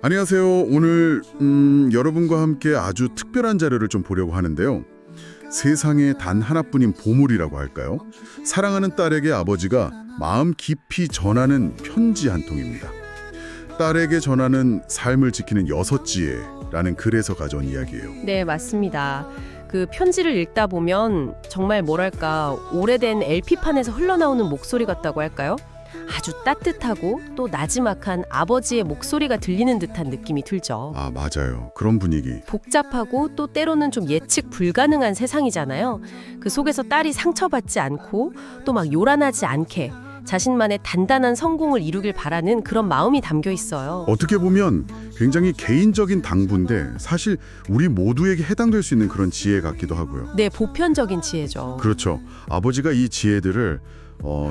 안녕하세요. 오늘 여러분과 함께 아주 특별한 자료를 좀 보려고 하는데요. 세상에 단 하나뿐인 보물이라고 할까요? 사랑하는 딸에게 아버지가 마음 깊이 전하는 편지 한 통입니다. 딸에게 전하는 삶을 지키는 6지혜라는 글에서 가져온 이야기예요. 네, 맞습니다. 그 편지를 읽다 보면 정말 뭐랄까 오래된 LP판에서 흘러나오는 목소리 같다고 할까요? 아주 따뜻하고 또 나지막한 아버지의 목소리가 들리는 듯한 느낌이 들죠. 아, 맞아요. 그런 분위기. 복잡하고 또 때로는 좀 예측 불가능한 세상이잖아요. 그 속에서 딸이 상처받지 않고 또 막 요란하지 않게 자신만의 단단한 성공을 이루길 바라는 그런 마음이 담겨 있어요. 어떻게 보면 굉장히 개인적인 당부인데 사실 우리 모두에게 해당될 수 있는 그런 지혜 같기도 하고요. 네, 보편적인 지혜죠. 그렇죠. 아버지가 이 지혜들을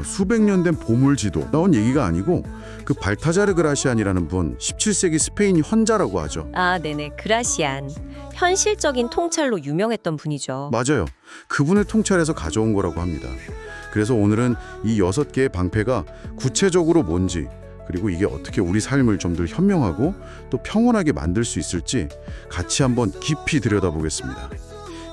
수백 년 된 보물지도 나온 얘기가 아니고 그 발타자르 그라시안이라는 분 17세기 스페인 현자라고 하죠. 아, 네네. 그라시안. 현실적인 통찰로 유명했던 분이죠. 맞아요. 그분을 통찰해서 가져온 거라고 합니다. 그래서 오늘은 이 6개의 방패가 구체적으로 뭔지 그리고 이게 어떻게 우리 삶을 좀 더 현명하고 또 평온하게 만들 수 있을지 같이 한번 깊이 들여다보겠습니다.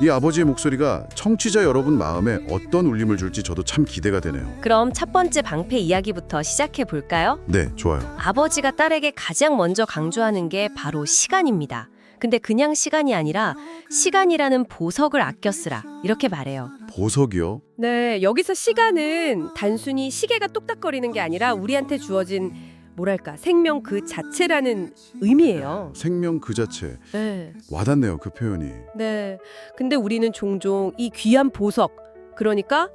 이 아버지의 목소리가 청취자 여러분 마음에 어떤 울림을 줄지 저도 참 기대가 되네요. 그럼 첫 번째 방패 이야기부터 시작해 볼까요? 네, 좋아요. 아버지가 딸에게 가장 먼저 강조하는 게 바로 시간입니다. 근데 그냥 시간이 아니라 시간이라는 보석을 아껴 쓰라 이렇게 말해요. 보석이요? 네, 여기서 시간은 단순히 시계가 똑딱거리는 게 아니라 우리한테 주어진 뭐랄까 생명 그 자체라는 의미예요. 생명 그 자체. 네, 와닿네요, 그 표현이. 네. 근데 우리는 종종 이 귀한 보석, 그러니까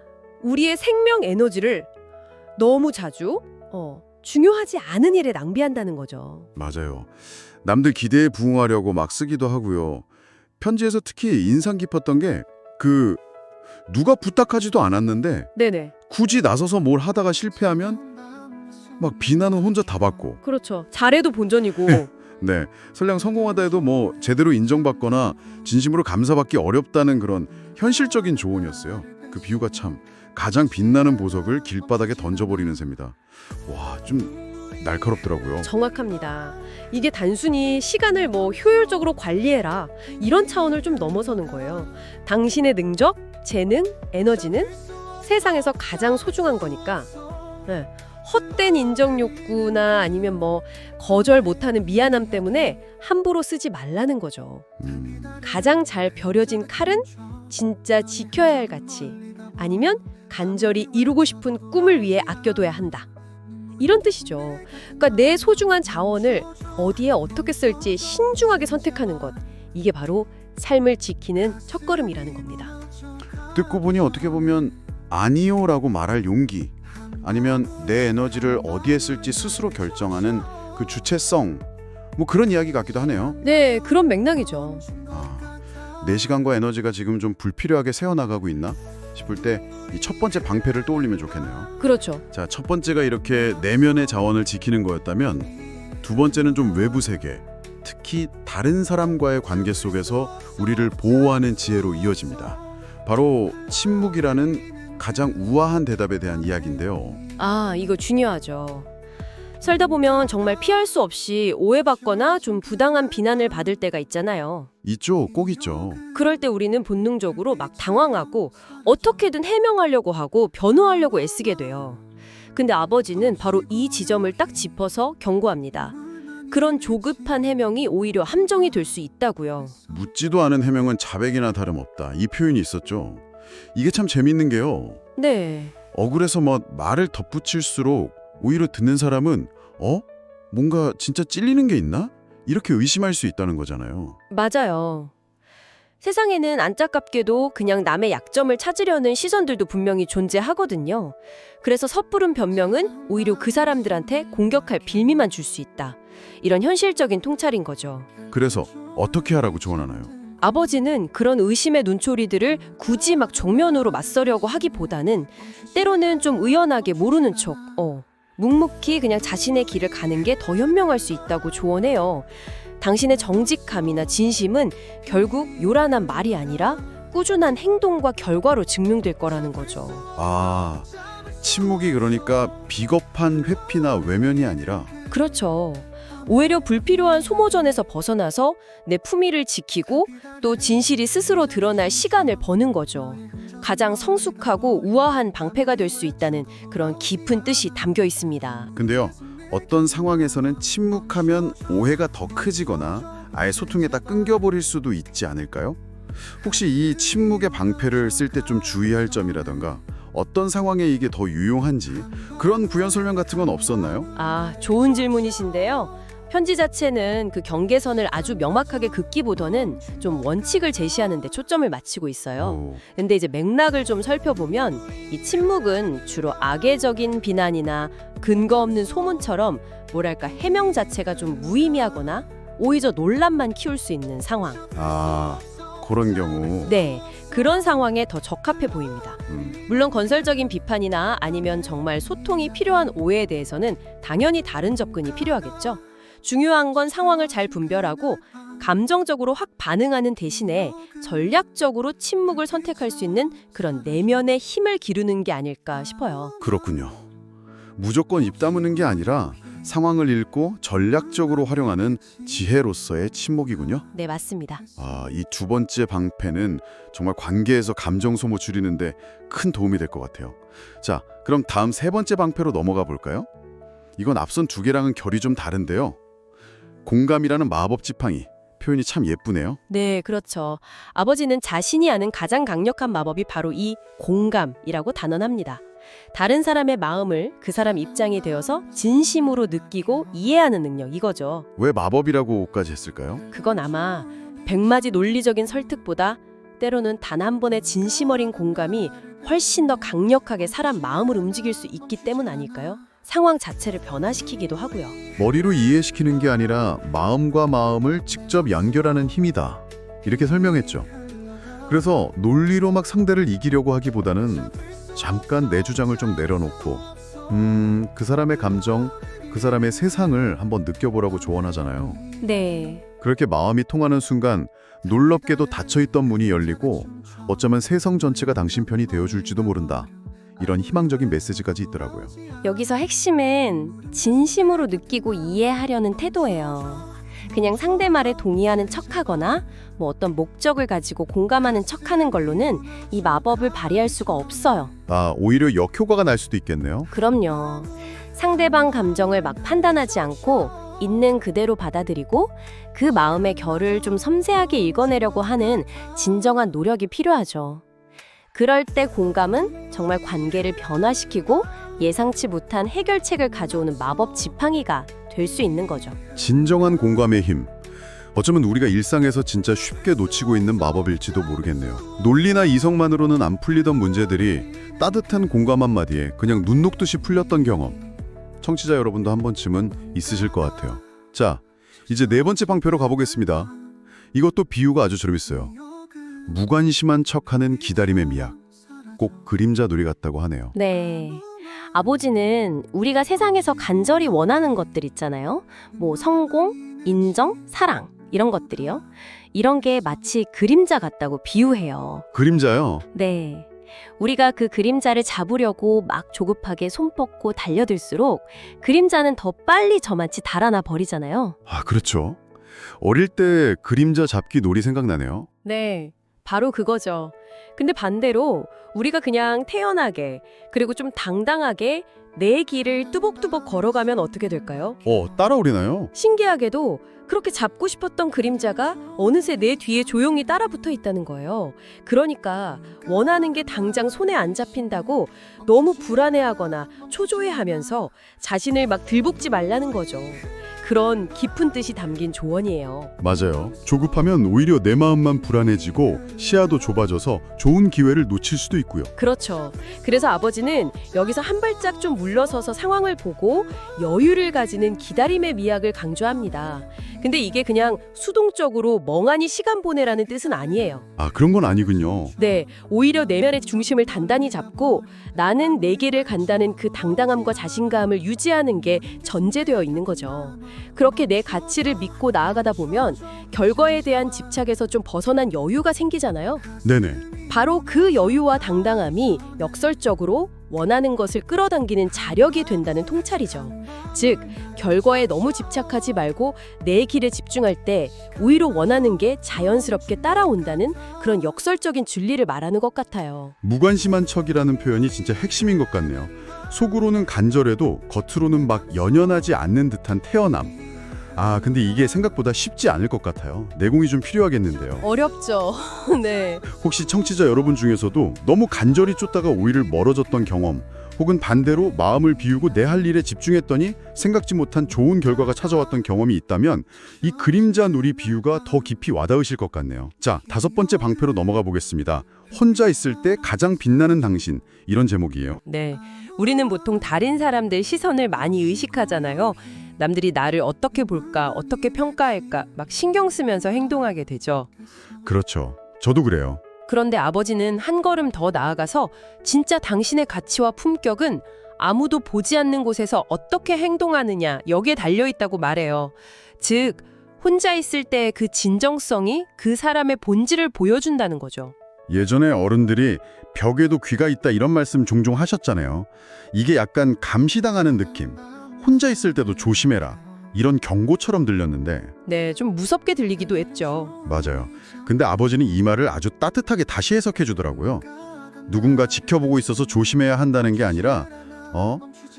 우리의 생명 에너지를 너무 자주 중요하지 않은 일에 낭비한다는 거죠. 맞아요. 남들 기대에 부응하려고 막 쓰기도 하고요. 편지에서 특히 인상 깊었던 게 누가 부탁하지도 않았는데 네네, 굳이 나서서 뭘 하다가 실패하면 막 비난은 혼자 다 받고 그렇죠. 잘해도 본전이고. 네, 설령 성공하다 해도 뭐 제대로 인정받거나 진심으로 감사받기 어렵다는 그런 현실적인 조언이었어요. 그 비유가 참 가장 빛나는 보석을 길바닥에 던져버리는 셈이다. 와, 좀 날카롭더라고요. 정확합니다. 이게 단순히 시간을 효율적으로 관리해라 이런 차원을 좀 넘어서는 거예요. 당신의 능력, 재능, 에너지는 세상에서 가장 소중한 거니까 네. 헛된 인정 욕구나 아니면 거절 못하는 미안함 때문에 함부로 쓰지 말라는 거죠. 가장 잘 벼려진 칼은 진짜 지켜야 할 가치 아니면 간절히 이루고 싶은 꿈을 위해 아껴둬야 한다. 이런 뜻이죠. 그러니까 내 소중한 자원을 어디에 어떻게 쓸지 신중하게 선택하는 것. 이게 바로 삶을 지키는 첫걸음이라는 겁니다. 듣고 보니 어떻게 보면 아니요라고 말할 용기 아니면 내 에너지를 어디에 쓸지 스스로 결정하는 그 주체성 그런 이야기 같기도 하네요. 네, 그런 맥락이죠. 내 시간과 에너지가 지금 좀 불필요하게 새어나가고 있나 싶을 때 이 첫 번째 방패를 떠올리면 좋겠네요. 그렇죠. 자, 첫 번째가 이렇게 내면의 자원을 지키는 거였다면 두 번째는 좀 외부 세계, 특히 다른 사람과의 관계 속에서 우리를 보호하는 지혜로 이어집니다. 바로 침묵이라는 가장 우아한 대답에 대한 이야기인데요. 아, 이거 중요하죠. 살다 보면 정말 피할 수 없이 오해받거나 좀 부당한 비난을 받을 때가 있잖아요. 있죠, 꼭 있죠. 그럴 때 우리는 본능적으로 막 당황하고 어떻게든 해명하려고 하고 변호하려고 애쓰게 돼요. 근데 아버지는 바로 이 지점을 딱 짚어서 경고합니다. 그런 조급한 해명이 오히려 함정이 될 수 있다고요. 묻지도 않은 해명은 자백이나 다름없다. 이 표현이 있었죠. 이게 참 재밌는 게요. 네. 억울해서 말을 덧붙일수록 오히려 듣는 사람은 뭔가 진짜 찔리는 게 있나? 이렇게 의심할 수 있다는 거잖아요. 맞아요. 세상에는 안타깝게도 그냥 남의 약점을 찾으려는 시선들도 분명히 존재하거든요. 그래서 섣부른 변명은 오히려 그 사람들한테 공격할 빌미만 줄 수 있다. 이런 현실적인 통찰인 거죠. 그래서 어떻게 하라고 조언하나요? 아버지는 그런 의심의 눈초리들을 굳이 막 정면으로 맞서려고 하기보다는 때로는 좀 의연하게 모르는 척, 묵묵히 그냥 자신의 길을 가는 게 더 현명할 수 있다고 조언해요. 당신의 정직함이나 진심은 결국 요란한 말이 아니라 꾸준한 행동과 결과로 증명될 거라는 거죠. 아, 침묵이 그러니까 비겁한 회피나 외면이 아니라 그렇죠. 오히려 불필요한 소모전에서 벗어나서 내 품위를 지키고 또 진실이 스스로 드러날 시간을 버는 거죠. 가장 성숙하고 우아한 방패가 될 수 있다는 그런 깊은 뜻이 담겨 있습니다. 근데요, 어떤 상황에서는 침묵하면 오해가 더 커지거나 아예 소통에 딱 끊겨버릴 수도 있지 않을까요? 혹시 이 침묵의 방패를 쓸 때 좀 주의할 점이라던가 어떤 상황에 이게 더 유용한지 그런 부연 설명 같은 건 없었나요? 아, 좋은 질문이신데요. 편지 자체는 그 경계선을 아주 명확하게 긋기보다는 좀 원칙을 제시하는 데 초점을 맞추고 있어요. 오, 근데 이제 맥락을 좀 살펴보면 이 침묵은 주로 악의적인 비난이나 근거 없는 소문처럼 뭐랄까 해명 자체가 좀 무의미하거나 오히려 논란만 키울 수 있는 상황. 아, 그런 경우. 네, 그런 상황에 더 적합해 보입니다. 물론 건설적인 비판이나 아니면 정말 소통이 필요한 오해에 대해서는 당연히 다른 접근이 필요하겠죠. 중요한 건 상황을 잘 분별하고 감정적으로 확 반응하는 대신에 전략적으로 침묵을 선택할 수 있는 그런 내면의 힘을 기르는 게 아닐까 싶어요. 그렇군요. 무조건 입 다무는 게 아니라 상황을 읽고 전략적으로 활용하는 지혜로서의 침묵이군요. 네, 맞습니다. 아, 이 두 번째 방패는 정말 관계에서 감정 소모 줄이는데 큰 도움이 될 것 같아요. 자, 그럼 다음 세 번째 방패로 넘어가 볼까요? 이건 앞선 두 개랑은 결이 좀 다른데요. 공감이라는 마법 지팡이. 표현이 참 예쁘네요. 네, 그렇죠. 아버지는 자신이 아는 가장 강력한 마법이 바로 이 공감이라고 단언합니다. 다른 사람의 마음을 그 사람 입장이 되어서 진심으로 느끼고 이해하는 능력, 이거죠. 왜 마법이라고까지 했을까요? 그건 아마 백마지 논리적인 설득보다 때로는 단 한 번의 진심 어린 공감이 훨씬 더 강력하게 사람 마음을 움직일 수 있기 때문 아닐까요? 상황 자체를 변화시키기도 하고요. 머리로 이해시키는 게 아니라 마음과 마음을 직접 연결하는 힘이다. 이렇게 설명했죠. 그래서 논리로 막 상대를 이기려고 하기보다는 잠깐 내 주장을 좀 내려놓고 그 사람의 감정, 그 사람의 세상을 한번 느껴보라고 조언하잖아요. 네. 그렇게 마음이 통하는 순간 놀랍게도 닫혀있던 문이 열리고 어쩌면 세상 전체가 당신 편이 되어줄지도 모른다. 이런 희망적인 메시지까지 있더라고요. 여기서 핵심은 진심으로 느끼고 이해하려는 태도예요. 그냥 상대 말에 동의하는 척하거나 뭐 어떤 목적을 가지고 공감하는 척하는 걸로는 이 마법을 발휘할 수가 없어요. 아, 오히려 역효과가 날 수도 있겠네요. 그럼요. 상대방 감정을 막 판단하지 않고 있는 그대로 받아들이고 그 마음의 결을 좀 섬세하게 읽어내려고 하는 진정한 노력이 필요하죠. 그럴 때 공감은 정말 관계를 변화시키고 예상치 못한 해결책을 가져오는 마법 지팡이가 될 수 있는 거죠. 진정한 공감의 힘. 어쩌면 우리가 일상에서 진짜 쉽게 놓치고 있는 마법일지도 모르겠네요. 논리나 이성만으로는 안 풀리던 문제들이 따뜻한 공감 한마디에 그냥 눈 녹듯이 풀렸던 경험. 청취자 여러분도 한 번쯤은 있으실 것 같아요. 자, 이제 네 번째 방패로 가보겠습니다. 이것도 비유가 아주 재밌어요. 무관심한 척하는 기다림의 미학. 꼭 그림자 놀이 같다고 하네요. 네. 아버지는 우리가 세상에서 간절히 원하는 것들 있잖아요. 뭐 성공, 인정, 사랑 이런 것들이요. 이런 게 마치 그림자 같다고 비유해요. 그림자요? 네. 우리가 그 그림자를 잡으려고 막 조급하게 손 뻗고 달려들수록 그림자는 더 빨리 저만치 달아나 버리잖아요. 아, 그렇죠. 어릴 때 그림자 잡기 놀이 생각나네요. 네, 바로 그거죠. 근데 반대로 우리가 그냥 태연하게 그리고 좀 당당하게 내 길을 뚜벅뚜벅 걸어가면 어떻게 될까요? 따라오리나요? 신기하게도 그렇게 잡고 싶었던 그림자가 어느새 내 뒤에 조용히 따라붙어 있다는 거예요. 그러니까 원하는 게 당장 손에 안 잡힌다고 너무 불안해하거나 초조해하면서 자신을 막 들볶지 말라는 거죠. 그런 깊은 뜻이 담긴 조언이에요. 맞아요. 조급하면 오히려 내 마음만 불안해지고 시야도 좁아져서 좋은 기회를 놓칠 수도 있고요. 그렇죠. 그래서 아버지는 여기서 한 발짝 좀 물러서서 상황을 보고 여유를 가지는 기다림의 미학을 강조합니다. 근데 이게 그냥 수동적으로 멍하니 시간 보내라는 뜻은 아니에요. 아, 그런 건 아니군요. 네, 오히려 내면의 중심을 단단히 잡고 나는 내 길을 간다는 그 당당함과 자신감을 유지하는 게 전제되어 있는 거죠. 그렇게 내 가치를 믿고 나아가다 보면 결과에 대한 집착에서 좀 벗어난 여유가 생기잖아요. 네네. 바로 그 여유와 당당함이 역설적으로 원하는 것을 끌어당기는 자력이 된다는 통찰이죠. 즉, 결과에 너무 집착하지 말고 내 길에 집중할 때 오히려 원하는 게 자연스럽게 따라온다는 그런 역설적인 진리를 말하는 것 같아요. 무관심한 척이라는 표현이 진짜 핵심인 것 같네요. 속으로는 간절해도 겉으로는 막 연연하지 않는 듯한 태연함. 근데 이게 생각보다 쉽지 않을 것 같아요. 내공이 좀 필요하겠는데요. 어렵죠. 네. 혹시 청취자 여러분 중에서도 너무 간절히 쫓다가 오히려 멀어졌던 경험, 혹은 반대로 마음을 비우고 내 할 일에 집중했더니 생각지 못한 좋은 결과가 찾아왔던 경험이 있다면 이 그림자 놀이 비유가 더 깊이 와닿으실 것 같네요. 자, 5번째 방패로 넘어가 보겠습니다. 혼자 있을 때 가장 빛나는 당신, 이런 제목이에요. 네. 우리는 보통 다른 사람들 시선을 많이 의식하잖아요. 남들이 나를 어떻게 볼까, 어떻게 평가할까 막 신경 쓰면서 행동하게 되죠. 그렇죠. 저도 그래요. 그런데 아버지는 한 걸음 더 나아가서 진짜 당신의 가치와 품격은 아무도 보지 않는 곳에서 어떻게 행동하느냐 여기에 달려있다고 말해요. 즉, 혼자 있을 때 그 진정성이 그 사람의 본질을 보여준다는 거죠. 예전에 어른들이 벽에도 귀가 있다 이런 말씀 종종 하셨잖아요. 이게 약간 감시당하는 느낌. 혼자 있을 때도 조심해라. 이런 경고처럼 들렸는데. 네, 좀 무섭게 들리기도 했죠. 맞아요. 근데 아버지는 이 말을 아주 따뜻하게 다시 해석해 주더라고요. 누군가 지켜보고 있어서 조심해야 한다는 게 아니라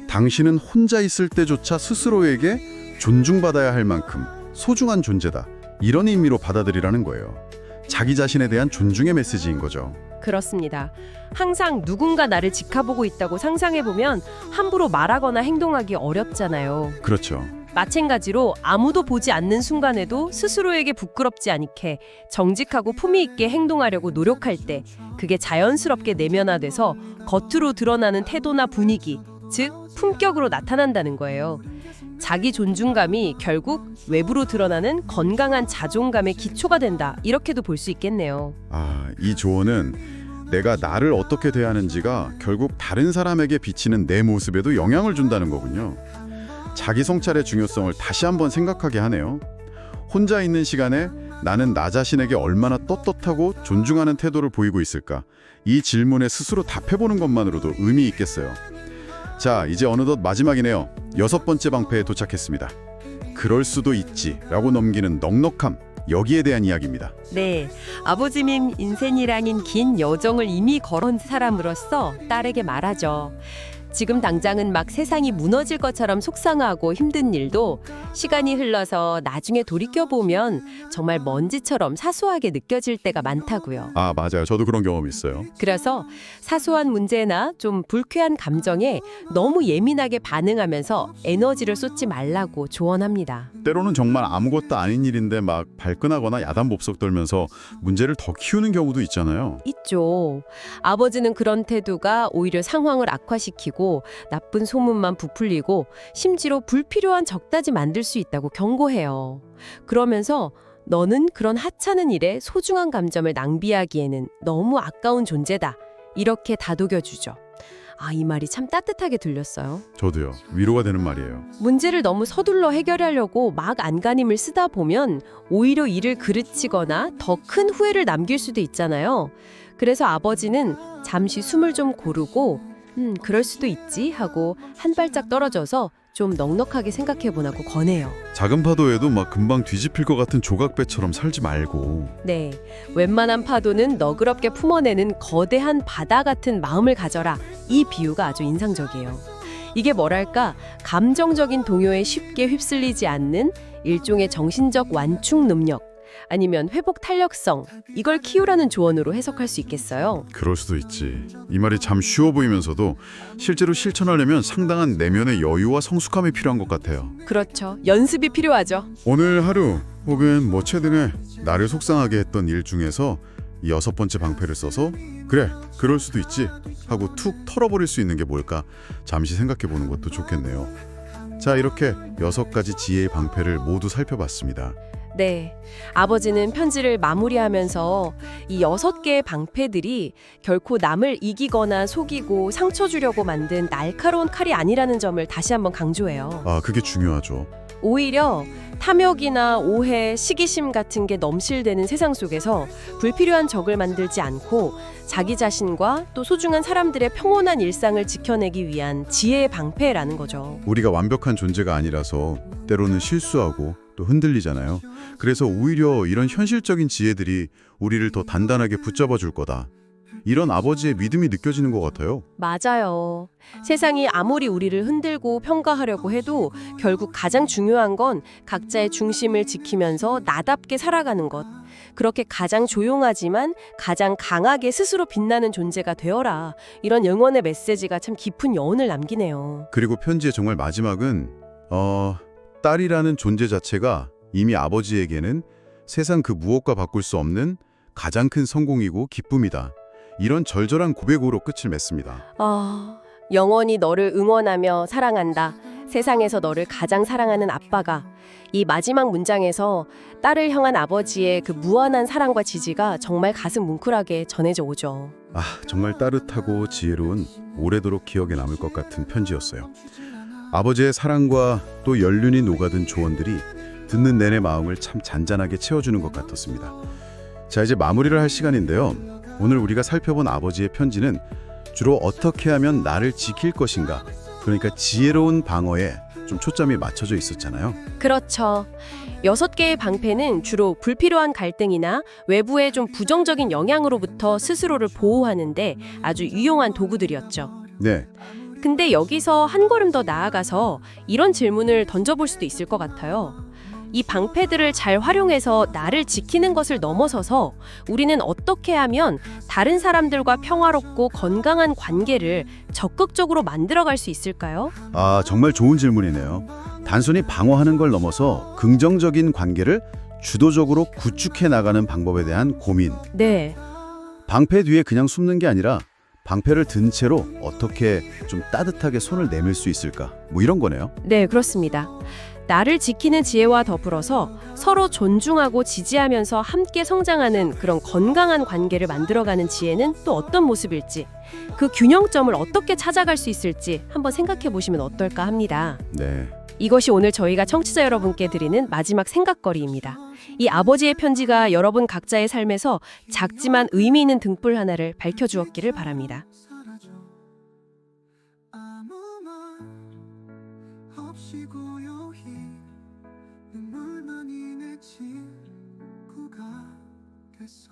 당신은 혼자 있을 때조차 스스로에게 존중받아야 할 만큼 소중한 존재다. 이런 의미로 받아들이라는 거예요. 자기 자신에 대한 존중의 메시지인 거죠. 그렇습니다. 항상 누군가 나를 지켜보고 있다고 상상해보면 함부로 말하거나 행동하기 어렵잖아요. 그렇죠. 마찬가지로 아무도 보지 않는 순간에도 스스로에게 부끄럽지 않게 정직하고 품위 있게 행동하려고 노력할 때 그게 자연스럽게 내면화돼서 겉으로 드러나는 태도나 분위기, 즉 품격으로 나타난다는 거예요. 자기 존중감이 결국 외부로 드러나는 건강한 자존감의 기초가 된다. 이렇게도 볼 수 있겠네요. 이 조언은 내가 나를 어떻게 대하는지가 결국 다른 사람에게 비치는 내 모습에도 영향을 준다는 거군요. 자기 성찰의 중요성을 다시 한번 생각하게 하네요. 혼자 있는 시간에 나는 나 자신에게 얼마나 떳떳하고 존중하는 태도를 보이고 있을까? 이 질문에 스스로 답해보는 것만으로도 의미 있겠어요. 자, 이제 어느덧 마지막이네요. 6번째 방패에 도착했습니다. 그럴 수도 있지 라고 넘기는 넉넉함, 여기에 대한 이야기입니다. 네, 아버지는 인생이라는 긴 여정을 이미 걸은 사람으로서 딸에게 말하죠. 지금 당장은 막 세상이 무너질 것처럼 속상하고 힘든 일도 시간이 흘러서 나중에 돌이켜보면 정말 먼지처럼 사소하게 느껴질 때가 많다고요. 맞아요. 저도 그런 경험이 있어요. 그래서 사소한 문제나 좀 불쾌한 감정에 너무 예민하게 반응하면서 에너지를 쏟지 말라고 조언합니다. 때로는 정말 아무것도 아닌 일인데 막 발끈하거나 야단법석 떨면서 문제를 더 키우는 경우도 있잖아요. 있죠. 아버지는 그런 태도가 오히려 상황을 악화시키고 나쁜 소문만 부풀리고 심지어 불필요한 적다지 만들 수 있다고 경고해요. 그러면서 너는 그런 하찮은 일에 소중한 감정을 낭비하기에는 너무 아까운 존재다. 이렇게 다독여주죠. 이 말이 참 따뜻하게 들렸어요. 저도요. 위로가 되는 말이에요. 문제를 너무 서둘러 해결하려고 막 안간힘을 쓰다 보면 오히려 일을 그르치거나 더 큰 후회를 남길 수도 있잖아요. 그래서 아버지는 잠시 숨을 좀 고르고 그럴 수도 있지 하고 한 발짝 떨어져서 좀 넉넉하게 생각해보라고 권해요. 작은 파도에도 막 금방 뒤집힐 것 같은 조각배처럼 살지 말고. 네, 웬만한 파도는 너그럽게 품어내는 거대한 바다 같은 마음을 가져라. 이 비유가 아주 인상적이에요. 이게 뭐랄까, 감정적인 동요에 쉽게 휩쓸리지 않는 일종의 정신적 완충 능력, 아니면 회복 탄력성, 이걸 키우라는 조언으로 해석할 수 있겠어요. 그럴 수도 있지. 이 말이 참 쉬워 보이면서도 실제로 실천하려면 상당한 내면의 여유와 성숙함이 필요한 것 같아요. 그렇죠. 연습이 필요하죠. 오늘 하루 혹은 최근에 나를 속상하게 했던 일 중에서 6번째 방패를 써서 그럴 수도 있지 하고 툭 털어버릴 수 있는 게 뭘까 잠시 생각해보는 것도 좋겠네요. 자, 이렇게 6가지 지혜의 방패를 모두 살펴봤습니다. 네, 아버지는 편지를 마무리하면서 이 6개의 방패들이 결코 남을 이기거나 속이고 상처 주려고 만든 날카로운 칼이 아니라는 점을 다시 한번 강조해요. 그게 중요하죠. 오히려 탐욕이나 오해, 시기심 같은 게 넘실대는 세상 속에서 불필요한 적을 만들지 않고 자기 자신과 또 소중한 사람들의 평온한 일상을 지켜내기 위한 지혜의 방패라는 거죠. 우리가 완벽한 존재가 아니라서 때로는 실수하고 또 흔들리잖아요. 그래서 오히려 이런 현실적인 지혜들이 우리를 더 단단하게 붙잡아 줄 거다. 이런 아버지의 믿음이 느껴지는 것 같아요. 맞아요. 세상이 아무리 우리를 흔들고 평가하려고 해도 결국 가장 중요한 건 각자의 중심을 지키면서 나답게 살아가는 것. 그렇게 가장 조용하지만 가장 강하게 스스로 빛나는 존재가 되어라. 이런 영원의 메시지가 참 깊은 여운을 남기네요. 그리고 편지의 정말 마지막은 딸이라는 존재 자체가 이미 아버지에게는 세상 그 무엇과 바꿀 수 없는 가장 큰 성공이고 기쁨이다. 이런 절절한 고백으로 끝을 맺습니다. 영원히 너를 응원하며 사랑한다. 세상에서 너를 가장 사랑하는 아빠가. 이 마지막 문장에서 딸을 향한 아버지의 그 무한한 사랑과 지지가 정말 가슴 뭉클하게 전해져 오죠. 정말 따뜻하고 지혜로운 오래도록 기억에 남을 것 같은 편지였어요. 아버지의 사랑과 또 연륜이 녹아든 조언들이 듣는 내내 마음을 참 잔잔하게 채워주는 것 같았습니다. 자, 이제 마무리를 할 시간인데요. 오늘 우리가 살펴본 아버지의 편지는 주로 어떻게 하면 나를 지킬 것인가, 그러니까 지혜로운 방어에 좀 초점이 맞춰져 있었잖아요. 그렇죠. 6개의 방패는 주로 불필요한 갈등이나 외부의 좀 부정적인 영향으로부터 스스로를 보호하는데 아주 유용한 도구들이었죠. 네, 근데 여기서 한 걸음 더 나아가서 이런 질문을 던져볼 수도 있을 것 같아요. 이 방패들을 잘 활용해서 나를 지키는 것을 넘어서서 우리는 어떻게 하면 다른 사람들과 평화롭고 건강한 관계를 적극적으로 만들어갈 수 있을까요? 정말 좋은 질문이네요. 단순히 방어하는 걸 넘어서 긍정적인 관계를 주도적으로 구축해 나가는 방법에 대한 고민. 네. 방패 뒤에 그냥 숨는 게 아니라 방패를 든 채로 어떻게 좀 따뜻하게 손을 내밀 수 있을까? 뭐 이런 거네요. 네, 그렇습니다. 나를 지키는 지혜와 더불어서 서로 존중하고 지지하면서 함께 성장하는 그런 건강한 관계를 만들어가는 지혜는 또 어떤 모습일지, 그 균형점을 어떻게 찾아갈 수 있을지 한번 생각해 보시면 어떨까 합니다. 네. 이것이 오늘 저희가 청취자 여러분께 드리는 마지막 생각거리입니다. 이 아버지의 편지가 여러분 각자의 삶에서 작지만 의미 있는 등불 하나를 밝혀주었기를 바랍니다. 없이 고요히 눈물만이 내 친구가 됐어.